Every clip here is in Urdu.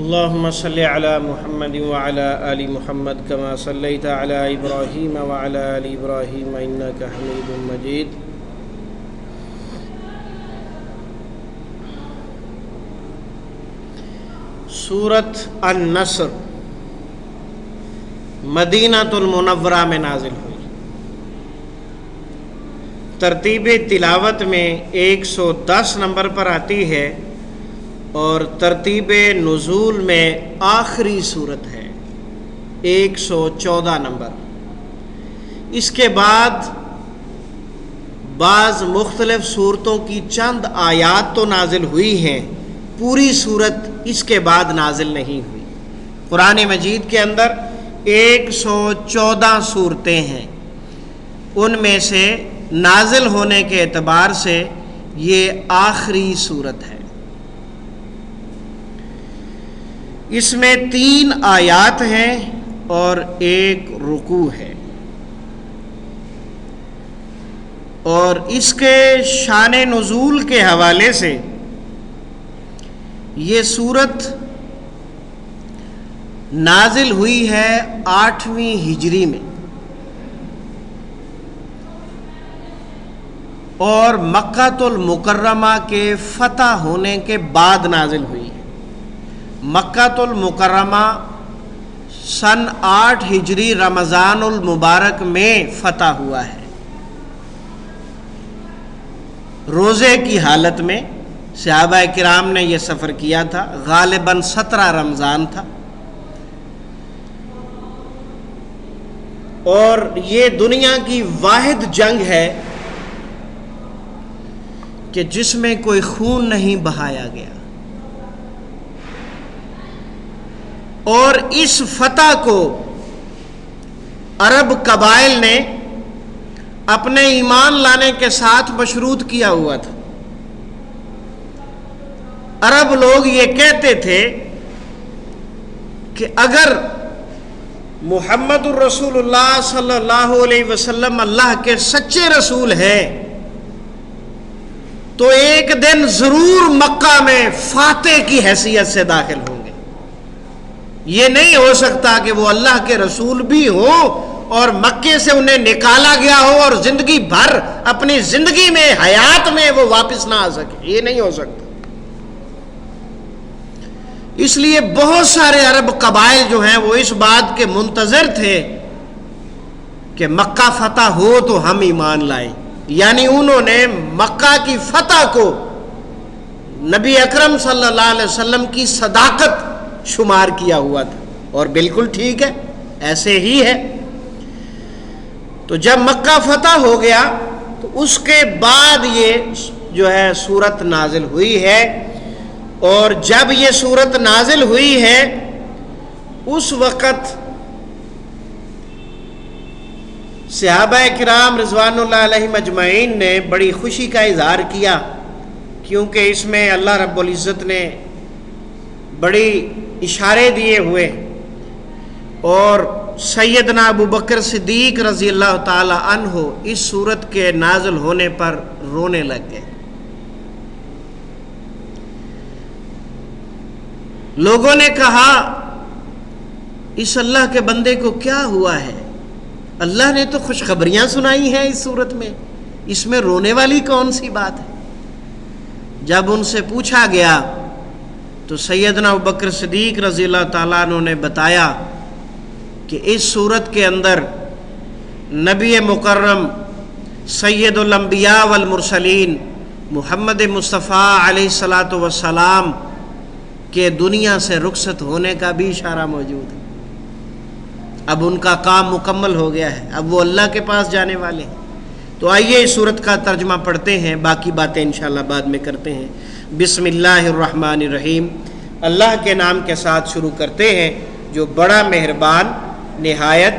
اللهم صل على محمد وعلى آل محمد كما صليت على إبراهيم وعلى آل إبراهيم إنك حميد مجيد. سورۃ النصر مدینہ المنورہ میں نازل ہوئی. ترتیب تلاوت میں 110 نمبر پر آتی ہے اور ترتیب نزول میں آخری صورت ہے 114 نمبر. اس کے بعد بعض مختلف صورتوں کی چند آیات تو نازل ہوئی ہیں، پوری صورت اس کے بعد نازل نہیں ہوئی. قرآن مجید کے اندر 114 صورتیں ہیں، ان میں سے نازل ہونے کے اعتبار سے یہ آخری صورت ہے. اس میں 3 آیات ہیں اور 1 رکوع ہے، اور اس کے شان نزول کے حوالے سے یہ صورت نازل ہوئی ہے 8ویں ہجری میں اور مکہ المکرمہ کے فتح ہونے کے بعد نازل ہوئی ہے. مکہ المکرمہ سن 8 ہجری رمضان المبارک میں فتح ہوا ہے. روزے کی حالت میں صحابہ کرام نے یہ سفر کیا تھا. غالباً 17 رمضان تھا، اور یہ دنیا کی واحد جنگ ہے کہ جس میں کوئی خون نہیں بہایا گیا، اور اس فتح کو عرب قبائل نے اپنے ایمان لانے کے ساتھ مشروط کیا ہوا تھا. عرب لوگ یہ کہتے تھے کہ اگر محمد الرسول اللہ صلی اللہ علیہ وسلم اللہ کے سچے رسول ہیں تو ایک دن ضرور مکہ میں فاتح کی حیثیت سے داخل ہوں گے. یہ نہیں ہو سکتا کہ وہ اللہ کے رسول بھی ہوں اور مکے سے انہیں نکالا گیا ہو اور زندگی بھر اپنی زندگی میں حیات میں وہ واپس نہ آ سکے. یہ نہیں ہو سکتا. اس لیے بہت سارے عرب قبائل جو ہیں وہ اس بات کے منتظر تھے کہ مکہ فتح ہو تو ہم ایمان لائیں. یعنی انہوں نے مکہ کی فتح کو نبی اکرم صلی اللہ علیہ وسلم کی صداقت شمار کیا ہوا تھا، اور بالکل ٹھیک ہے، ایسے ہی ہے. تو جب مکہ فتح ہو گیا تو اس کے بعد یہ جو ہے سورت نازل ہوئی ہے. اور جب یہ سورت نازل ہوئی ہے اس وقت صحابہ کرام رضوان اللہ علیہم اجمعین نے بڑی خوشی کا اظہار کیا، کیونکہ اس میں اللہ رب العزت نے بڑی اشارے دیے ہوئے، اور سیدنا ابو بکر صدیق رضی اللہ تعالی عنہ اس سورت کے نازل ہونے پر رونے لگ گئے. لوگوں نے کہا اس اللہ کے بندے کو کیا ہوا ہے؟ اللہ نے تو خوشخبریاں سنائی ہیں اس صورت میں، اس میں رونے والی کون سی بات ہے؟ جب ان سے پوچھا گیا تو سیدنا ابوبکر صدیق رضی اللہ تعالیٰ عنہ نے بتایا کہ اس صورت کے اندر نبی مکرم سید الانبیاء والمرسلین محمد مصطفیٰ علیہ الصلاۃ والسلام کہ دنیا سے رخصت ہونے کا بھی اشارہ موجود ہے. اب ان کا کام مکمل ہو گیا ہے، اب وہ اللہ کے پاس جانے والے ہیں. تو آئیے اس سورت کا ترجمہ پڑھتے ہیں، باقی باتیں انشاءاللہ بعد میں کرتے ہیں. بسم اللہ الرحمن الرحیم. اللہ کے نام کے ساتھ شروع کرتے ہیں جو بڑا مہربان نہایت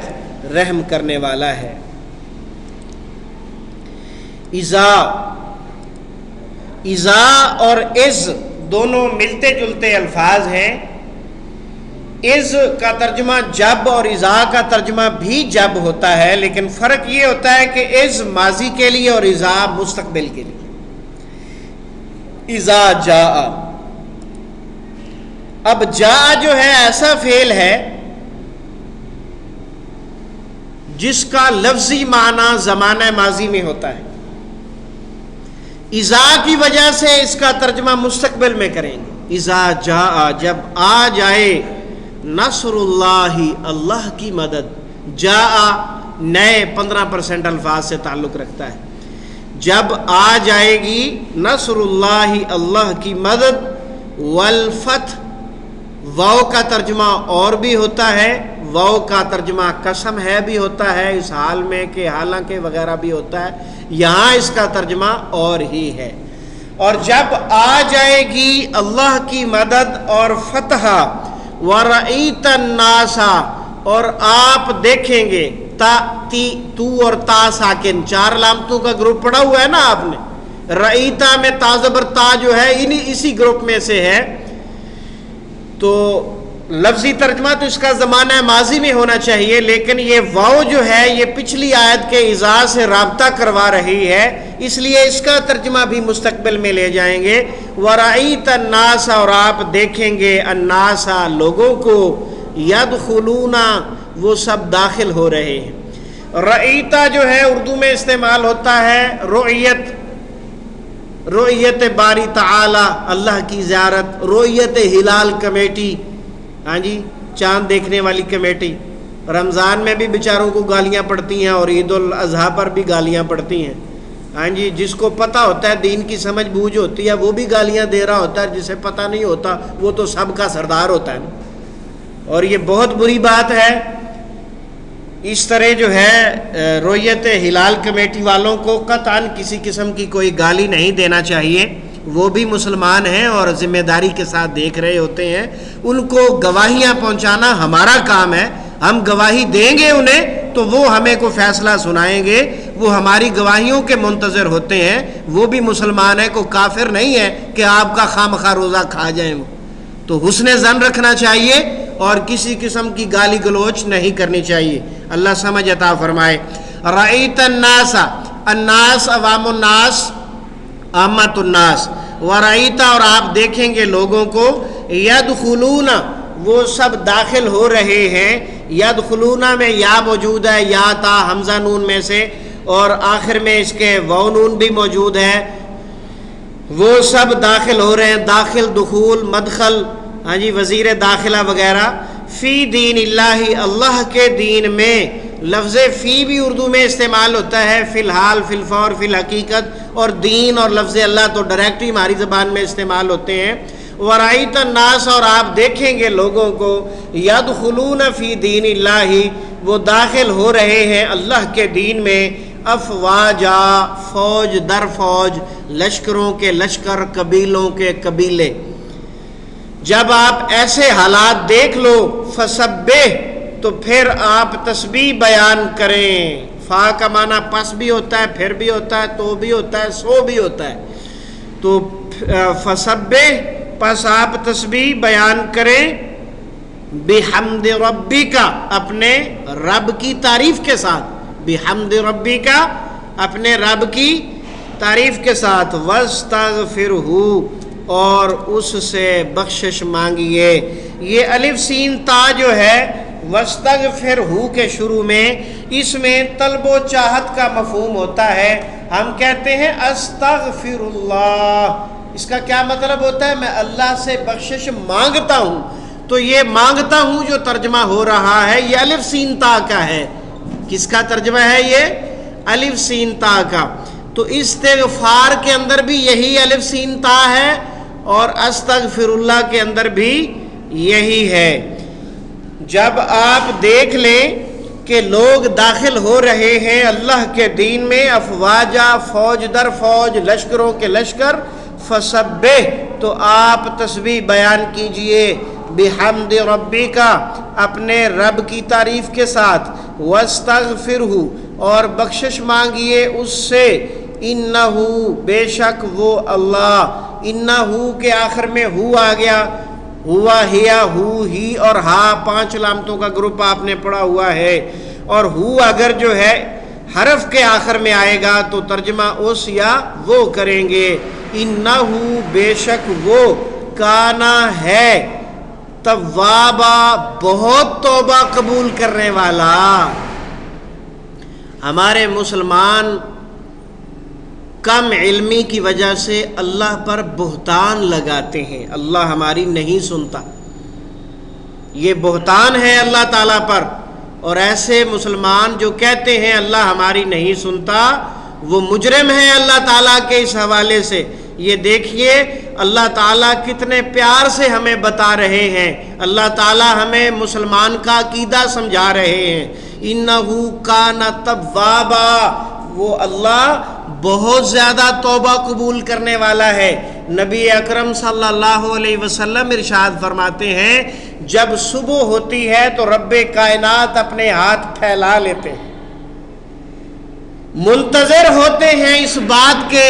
رحم کرنے والا ہے. اذا اور از دونوں ملتے جلتے الفاظ ہیں. از کا ترجمہ جب اور اذا کا ترجمہ بھی جب ہوتا ہے، لیکن فرق یہ ہوتا ہے کہ از ماضی کے لیے اور اذا مستقبل کے لیے. اذا جاء اب جا جو ہے ایسا فعل ہے جس کا لفظی معنی زمانہ ماضی میں ہوتا ہے، اذا کی وجہ سے اس کا ترجمہ مستقبل میں کریں گے۔ اذا جاء، جب آ جائے، نصر اللہ، اللہ کی مدد، جاء نئے 15% الفاظ سے تعلق رکھتا ہے، جب آ جائے گی نصر اللہ، اللہ کی مدد، والفتح، واو کا ترجمہ اور بھی ہوتا ہے، واو کا ترجمہ قسم ہے بھی ہوتا ہے اس حال میں کہ حالانکہ وغیرہ بھی ہوتا ہے، یہاں اس کا ترجمہ اور ہی ہے۔ اور جب آ جائے گی اللہ کی مدد اور فتح، وَرَأَيْتَ النَّاسَ، اور آپ دیکھیں گے، تا تی تو اور تا ساکن، 4 علامتوں کا گروپ پڑھا ہوا ہے نا آپ نے، رئیتا میں تا زبر تا جو ہے اسی گروپ میں سے ہے، تو لفظی ترجمہ تو اس کا زمانہ ماضی میں ہونا چاہیے، لیکن یہ واو جو ہے یہ پچھلی آیت کے اذا سے رابطہ کروا رہی ہے، اس لیے اس کا ترجمہ بھی مستقبل میں لے جائیں گے۔ وَرَأَيْتَ النَّاسَ، اور آپ دیکھیں گے، الناس، لوگوں کو، يَدْخُلُونَ، وہ سب داخل ہو رہے ہیں۔ رأیتا جو ہے اردو میں استعمال ہوتا ہے رؤیت باری تعالی، اللہ کی زیارت، رؤیت ہلال کمیٹی، ہاں جی، چاند دیکھنے والی کمیٹی، رمضان میں بھی بیچاروں کو گالیاں پڑتی ہیں اور عید الاضحیٰ پر بھی گالیاں پڑتی ہیں، ہاں جی، جس کو پتہ ہوتا ہے، دین کی سمجھ بوجھ ہوتی ہے، وہ بھی گالیاں دے رہا ہوتا ہے، جسے پتہ نہیں ہوتا وہ تو سب کا سردار ہوتا ہے نا، اور یہ بہت بری بات ہے۔ اس طرح جو ہے رؤیت ہلال کمیٹی والوں کو قطعاً کسی قسم کی کوئی گالی نہیں دینا چاہیے، وہ بھی مسلمان ہیں اور ذمہ داری کے ساتھ دیکھ رہے ہوتے ہیں، ان کو گواہیاں پہنچانا ہمارا کام ہے، ہم گواہی دیں گے انہیں تو وہ ہمیں کو فیصلہ سنائیں گے، وہ ہماری گواہیوں کے منتظر ہوتے ہیں، وہ بھی مسلمان ہیں، کو کافر نہیں ہے کہ آپ کا خامخواہ روزہ کھا جائیں، وہ تو حسن ظن رکھنا چاہیے اور کسی قسم کی گالی گلوچ نہیں کرنی چاہیے۔ اللہ سمجھ عطا فرمائے۔ رأیت الناس، الناس عوام الناس، عامت الناس، ورأیت، اور آپ دیکھیں گے لوگوں کو، یدخلون، وہ سب داخل ہو رہے ہیں، یدخلون میں یا موجود ہے، یا تا حمزہ نون میں سے، اور آخر میں اس کے واو نون بھی موجود ہے، وہ سب داخل ہو رہے ہیں، داخل، دخول، مدخل، ہاں جی، وزیر داخلہ وغیرہ، فی دین اللہ، اللہ کے دین میں، لفظ فی بھی اردو میں استعمال ہوتا ہے، فی الحال، فی الفور، فی الحقیقت، اور دین اور لفظ اللہ تو ڈائریکٹ ہی ہماری زبان میں استعمال ہوتے ہیں۔ ورأیت الناس، اور آپ دیکھیں گے لوگوں کو، یدخلون فی دین اللہ، وہ داخل ہو رہے ہیں اللہ کے دین میں، افواجا، فوج در فوج، لشکروں کے لشکر، قبیلوں کے قبیلے۔ جب آپ ایسے حالات دیکھ لو، فسبح، تو پھر آپ تسبیح بیان کریں۔ فا کا معنی پس بھی ہوتا ہے، پھر بھی ہوتا ہے، تو بھی ہوتا ہے، سو بھی ہوتا ہے، تو فسبح، پس آپ تسبیح بیان کریں، بحمد ربک، اپنے رب کی تعریف کے ساتھ، بحمد ربک، اپنے رب کی تعریف کے ساتھ، واستغفرہ، اور اس سے بخشش مانگیے۔ یہ الف سین تا جو ہے واستغفرہ کے شروع میں، اس میں طلب و چاہت کا مفہوم ہوتا ہے، ہم کہتے ہیں استغفر اللہ، اس کا کیا مطلب ہوتا ہے؟ میں اللہ سے بخشش مانگتا ہوں، تو یہ مانگتا ہوں جو ترجمہ ہو رہا ہے یہ الف سین تا کا ہے۔ کس کا ترجمہ ہے یہ؟ الف سین تا کا۔ تو استغفار کے اندر بھی یہی الف سین تا ہے اور استغفر اللہ کے اندر بھی یہی ہے۔ جب آپ دیکھ لیں کہ لوگ داخل ہو رہے ہیں اللہ کے دین میں، افواجا، فوج در فوج، لشکروں کے لشکر، فسبح، تو آپ تسبیح بیان کیجئے، بحمد ربک، اپنے رب کی تعریف کے ساتھ، واستغفرہ، اور بخشش مانگیے اس سے، انہ، بے شک وہ اللہ، انہ کے آخر میں ہو آ گیا، ہوا، ہیا، ہو، ہی اور ہا، 5 علامتوں کا گروپ آپ نے پڑھا ہوا ہے، اور ہو اگر جو ہے حرف کے آخر میں آئے گا تو ترجمہ اس یا وہ کریں گے، انہ، بے شک وہ، کانا ہے، توابا بہت توبہ قبول کرنے والا. ہمارے مسلمان کم علمی کی وجہ سے اللہ پر بہتان لگاتے ہیں، اللہ ہماری نہیں سنتا. یہ بہتان ہے اللہ تعالیٰ پر. اور ایسے مسلمان جو کہتے ہیں اللہ ہماری نہیں سنتا، وہ مجرم ہیں اللہ تعالیٰ کے اس حوالے سے. یہ دیکھیے اللہ تعالیٰ کتنے پیار سے ہمیں بتا رہے ہیں، اللہ تعالیٰ ہمیں مسلمان کا عقیدہ سمجھا رہے ہیں. انہو کان توابا، وہ اللہ بہت زیادہ توبہ قبول کرنے والا ہے. نبی اکرم صلی اللہ علیہ وسلم ارشاد فرماتے ہیں جب صبح ہوتی ہے تو رب کائنات اپنے ہاتھ پھیلا لیتے ہیں، منتظر ہوتے ہیں اس بات کے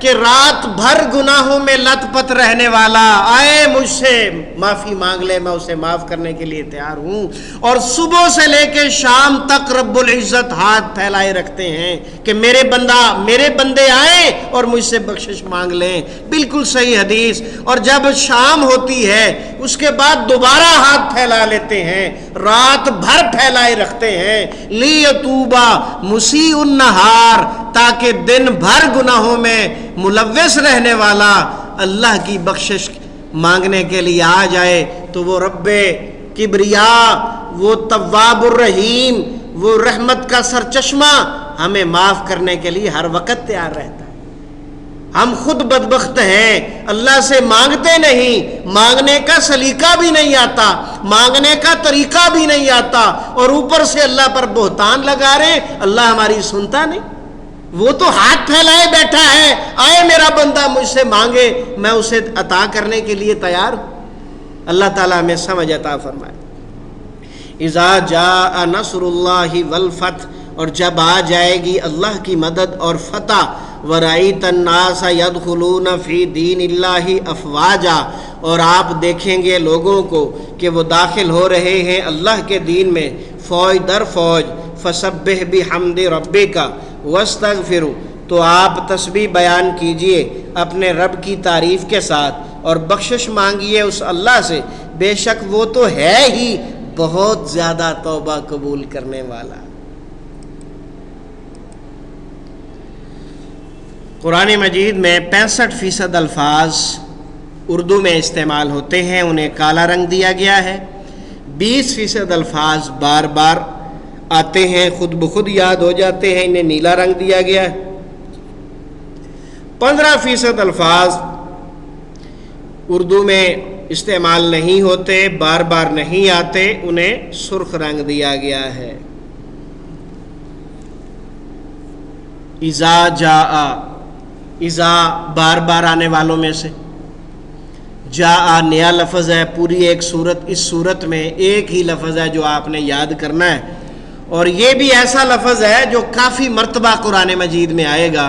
کہ رات بھر گناہوں میں لت پت رہنے والا آئے مجھ سے معافی مانگ لے، میں اسے معاف کرنے کے لیے تیار ہوں. اور صبح سے لے کے شام تک رب العزت ہاتھ پھیلائے رکھتے ہیں کہ میرے بندے آئیں اور مجھ سے بخشش مانگ لیں. بالکل صحیح حدیث. اور جب شام ہوتی ہے اس کے بعد دوبارہ ہاتھ پھیلا لیتے ہیں، رات بھر پھیلائے رکھتے ہیں. لیتوبا مسیء النہار، تاکہ دن بھر گناہوں میں ملوث رہنے والا اللہ کی بخشش مانگنے کے لیے آ جائے تو وہ رب کبریا، وہ تواب الرحیم، وہ رحمت کا سرچشمہ ہمیں معاف کرنے کے لیے ہر وقت تیار رہتا ہے. ہم خود بدبخت ہیں، اللہ سے مانگتے نہیں، مانگنے کا سلیقہ بھی نہیں آتا، مانگنے کا طریقہ بھی نہیں آتا، اور اوپر سے اللہ پر بہتان لگا رہے اللہ ہماری سنتا نہیں. وہ تو ہاتھ پھیلائے بیٹھا ہے، آئے میرا بندہ مجھ سے مانگے، میں اسے عطا کرنے کے لیے تیار ہوں. اللہ تعالیٰ ہمیں سمجھ عطا فرمائے. اذا جاء نصر اللہ والفتح، اور جب آ جائے گی اللہ کی مدد اور فتح. ورأیت الناس يدخلون فی دین اللہ افواجا، اور آپ دیکھیں گے لوگوں کو کہ وہ داخل ہو رہے ہیں اللہ کے دین میں فوج در فوج. فسبح بحمد ربک واستغفروا، تو آپ تسبیح بیان کیجئے اپنے رب کی تعریف کے ساتھ اور بخشش مانگیے اس اللہ سے، بے شک وہ تو ہے ہی بہت زیادہ توبہ قبول کرنے والا. قرآن مجید میں 65% الفاظ اردو میں استعمال ہوتے ہیں، انہیں کالا رنگ دیا گیا ہے. 20% الفاظ بار بار آتے ہیں، خود بخود یاد ہو جاتے ہیں، انہیں نیلا رنگ دیا گیا ہے. 15% الفاظ اردو میں استعمال نہیں ہوتے، بار بار نہیں آتے، انہیں سرخ رنگ دیا گیا ہے. اذا جاء، اذا بار بار آنے والوں میں سے، جاء نیا لفظ ہے. پوری ایک سورت، اس سورت میں ایک ہی لفظ ہے جو آپ نے یاد کرنا ہے، اور یہ بھی ایسا لفظ ہے جو کافی مرتبہ قرآن مجید میں آئے گا.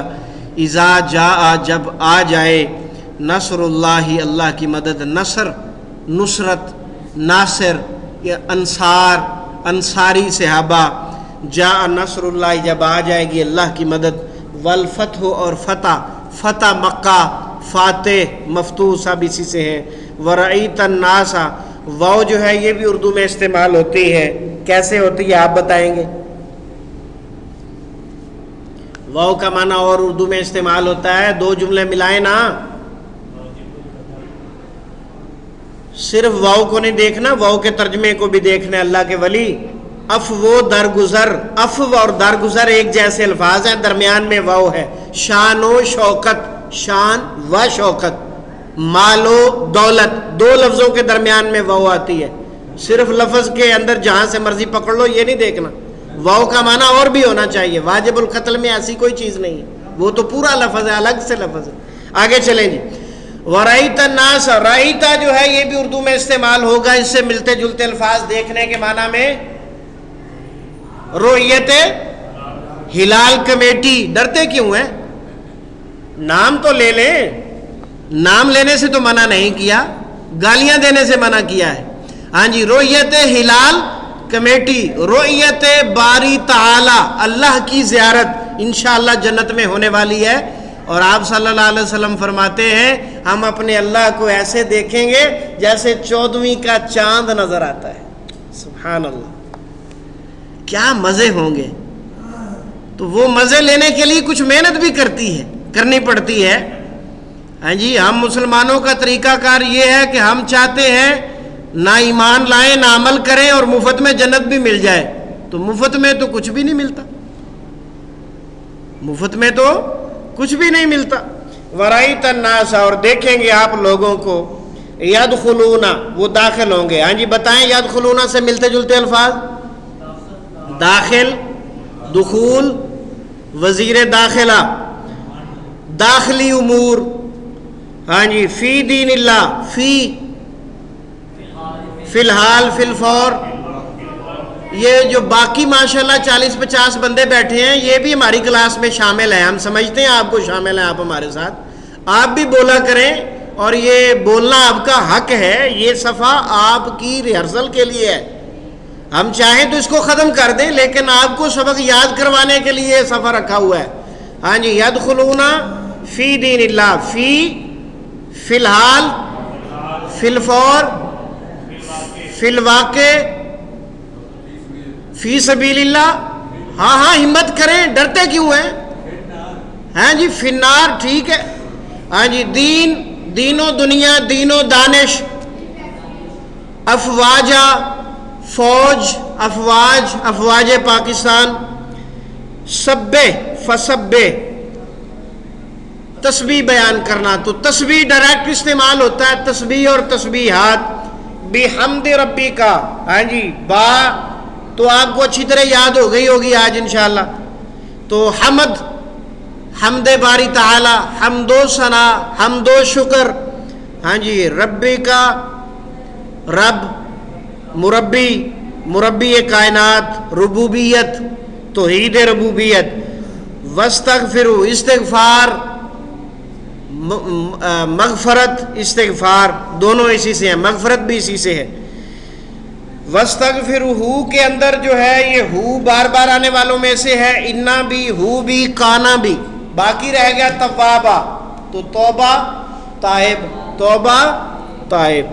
اذا جاء، جب آ جائے، نصر اللہ، اللہ کی مدد. نصر نصرت، ناصر یا انصار، انصاری صحابہ. جاء نصر اللہ، جب آ جائے گی اللہ کی مدد. والفتح، اور فتح، فتح مکہ، فاتح مفتوح سب اسی سے ہیں. ورأیت الناس، واو جو ہے یہ بھی اردو میں استعمال ہوتی ہے. کیسے ہوتی ہے آپ بتائیں گے؟ واو کا معنی اور اردو میں استعمال ہوتا ہے، دو جملے ملائیں نا. صرف واو کو نہیں دیکھنا، واو کے ترجمے کو بھی دیکھنا. اللہ کے ولی، افو درگزر، افو اور درگزر ایک جیسے الفاظ ہیں، درمیان میں واو ہے. شان و شوکت، شان و شوکت. مال و دولت، دو لفظوں کے درمیان میں واو آتی ہے. صرف لفظ کے اندر جہاں سے مرضی پکڑ لو، یہ نہیں دیکھنا. واو کا معنی اور بھی ہونا چاہیے. واجب القتل میں ایسی کوئی چیز نہیں ہے، وہ تو پورا لفظ ہے، الگ سے لفظ ہے. آگے چلیں جی. ورأیت الناس، رأیتا جو ہے یہ بھی اردو میں استعمال ہوگا. اس سے ملتے جلتے الفاظ دیکھنے کے معنی میں رؤیت ہلال کمیٹی. ڈرتے کیوں ہیں؟ نام تو لے لیں. نام لینے سے تو منع نہیں کیا، گالیاں دینے سے منع کیا ہے. ہاں جی، رؤیت ہلال کمیٹی، رؤیت باری تعالی، اللہ کی زیارت انشاءاللہ جنت میں ہونے والی ہے. اور آپ صلی اللہ علیہ وسلم فرماتے ہیں ہم اپنے اللہ کو ایسے دیکھیں گے جیسے 14ویں کا چاند نظر آتا ہے. سبحان اللہ، کیا مزے ہوں گے. تو وہ مزے لینے کے لیے کچھ محنت بھی کرنی پڑتی ہے. ہاں جی، ہم مسلمانوں کا طریقہ کار یہ ہے کہ ہم چاہتے ہیں نہ ایمان لائیں نہ عمل کریں اور مفت میں جنت بھی مل جائے. تو مفت میں تو کچھ بھی نہیں ملتا، مفت میں تو کچھ بھی نہیں ملتا. ورائیت الناس، اور دیکھیں گے آپ لوگوں کو، یدخلون، وہ داخل ہوں گے. ہاں جی بتائیں، یدخلون سے ملتے جلتے الفاظ، داخل، دخول، وزیر داخلہ، داخلی امور. ہاں جی، فی دین اللہ، فی الحال، فی الفور. یہ جو باقی ماشاءاللہ 40-50 بندے بیٹھے ہیں یہ بھی ہماری کلاس میں شامل ہیں. ہم سمجھتے ہیں آپ کو شامل ہیں، آپ ہمارے ساتھ، آپ بھی بولا کریں. اور یہ بولنا آپ کا حق ہے. یہ صفحہ آپ کی ریہرسل کے لیے ہے. ہم چاہیں تو اس کو ختم کر دیں، لیکن آپ کو سبق یاد کروانے کے لیے یہ صفحہ رکھا ہوا ہے. ہاں جی، یدخلون فی دین اللہ، فی الحال، فی الفور، فی الواقع، فی سبیل اللہ. ہاں ہاں ہمت کریں، ڈرتے کیوں ہیں. ہاں جی، فی النار، ٹھیک ہے. ہاں جی، دین و دنیا، دین و دانش، افواجہ، فوج، افواج پاکستان، سبے، فسبے، تسبیح بیان کرنا. تو تسبیح ڈائریکٹ استعمال ہوتا ہے، تسبیح اور تسبیحات. بحمد ربی کا، ہاں جی، با تو آپ کو اچھی طرح یاد ہو گئی ہوگی آج انشاءاللہ. تو حمد باری تعالی، حمد و ثنا، حمد و شکر. ہاں جی، ربی کا، رب، مربی کائنات، ربوبیت، توحید ربوبیت. واستغفروا، استغفار، مغفرت، استغفار دونوں اسی سے ہیں، مغفرت بھی اسی سے ہے. واستغفروا کے اندر جو ہے یہ ہو بار بار آنے والوں میں سے ہے. انا بھی، ہو بھی، کانا بھی. باقی رہ گیا توابا، تو توبہ، تائب، توبہ، تائب.